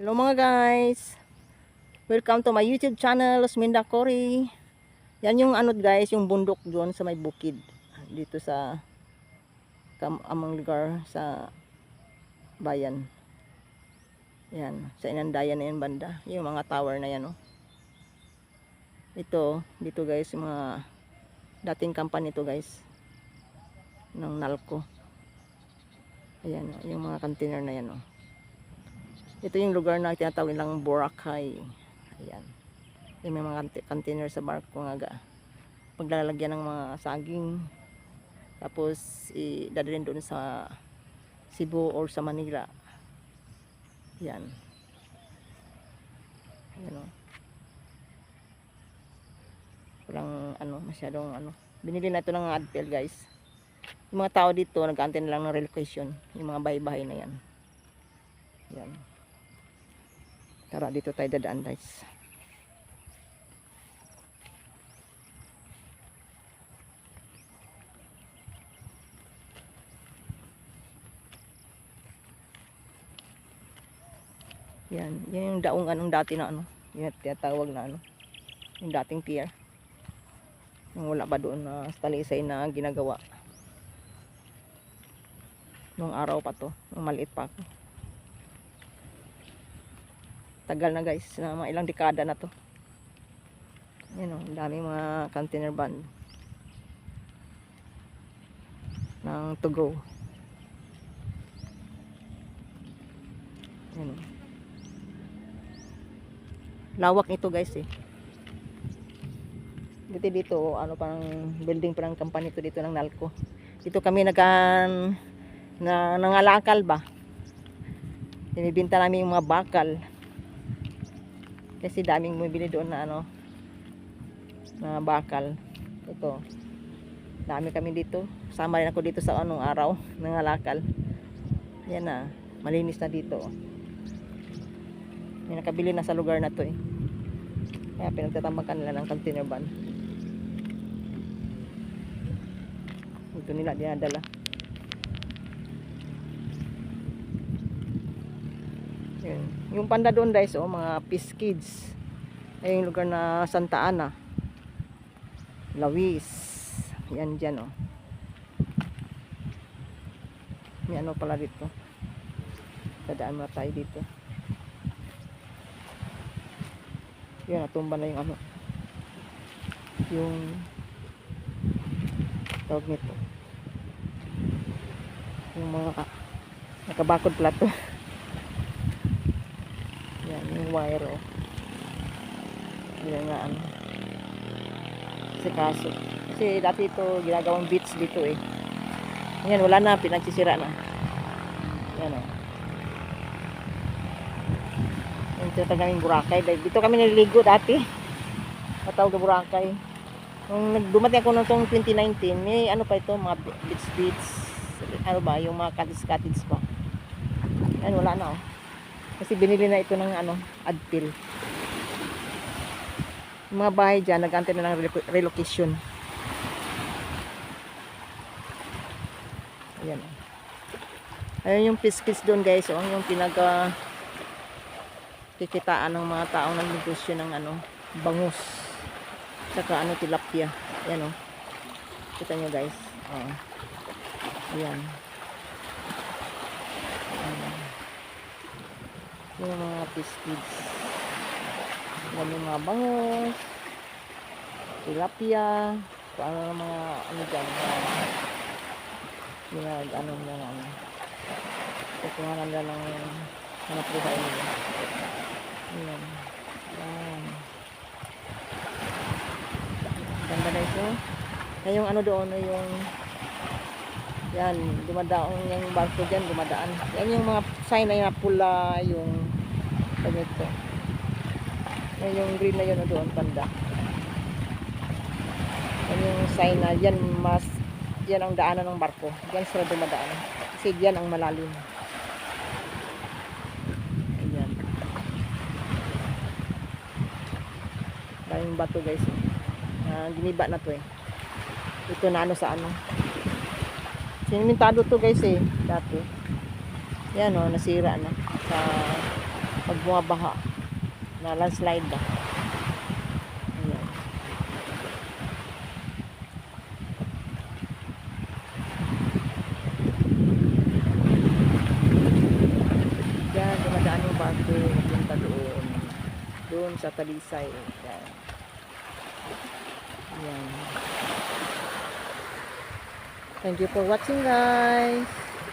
Hello mga guys, welcome to my YouTube channel, Osminda Cory. Yan yung ano guys, yung bundok doon sa may bukid dito sa among lugar sa bayan. Yan, sa Inandayan na yan banda, yung mga tower na yan. Oh. Ito, dito guys, yung mga dating company ito guys ng Nalco. Ayan, yung mga container na yan. Oh. Ito yung lugar na tinatawag nilang Boracay. Ayan. Yung may mga container sa barko nga paglalagyan ng mga saging. Tapos idadalhin doon sa Cebu or sa Manila. Ayan. Ayan o. Walang masyadong Binili na ito ng Adpel guys. Yung mga tao dito nag-aantay na lang ng relocation. Yung mga bahay-bahay na yan. Ayan. Tara, dito tayo dadaan guys. Yan, yan yung daong dati na yung tinatawag na yung dating pier. Yung wala pa doon na talisay na ginagawa. Nung araw pa to, nung maliit pa ako. Tagal na guys, na mga ilang dekada na to. Yan o, daming mga container van ng to go. Yan o. Lawak nito guys eh. Dito parang building pa ng company to dito ng Nalco. Dito kami nangalakal ba. Binibenta namin yung mga bakal. Kasi daming bumibili doon na na bakal. Ito. Dami kami dito. Sama rin ako dito sa araw nangalakal. Yan na. Malinis na dito. May nakabili na sa lugar na to eh. Kaya pinagtatambakan nila ng container van. Ito nila dinadala. Yun. Yung panda doon guys, mga Peace Kids. Ay yung lugar na Santa Ana. Lawis. Yan dyan May pala dito. Dadaan muna tayo dito. Yan, natumba na yung yung tawag nito. Yung mga nakabakod plato. Yan, yung wire yan nga kasi dati ito ginagawang beach dito eh. Yan, wala na, pinagsisira na. Yan Ito kaming Boracay. Dito kami naliligo dati. Matawag na Boracay. Nung dumating ako noong 2019, may pa ito, mga beach. Yung mga cottage pa. Yan, wala na Kasi binili na ito ng Adpil. Yung mga bahay dyan, nag-antay na ng relocation. Ayan. Ayun yung piskis doon guys. Yung kikitaan ng mga taong nagnegosyo ng bangus. Saka tilapia. Ayan Kita nyo guys. Ayan. Yung mga piskids. Yung mga bangus. Tilapia. Kung ano mga dyan. Kukuha nila ng hanap buhay nila. Ayan. Ganda na ito. Yung doon yung yan, dumadaon yung barko dyan, dumadaan. Yan yung mga sign na yung pula, yung ganito. Yan yung green na yun doon, banda. Yan yung sign na yan, yan ang daanan ng barko. Yan sila dumadaan. Kasi yan ang malalim. Ayan. Daming bato guys. Giniba na to eh. Ito na sa Sinimentado to guys eh. Dati. Yan nasira na. Pag bumabaha, na landslide ba. Ayan. Yan, dumadaan yung barko, punta doon. Doon sa Talisay. Yan. Yan. Thank you for watching, guys.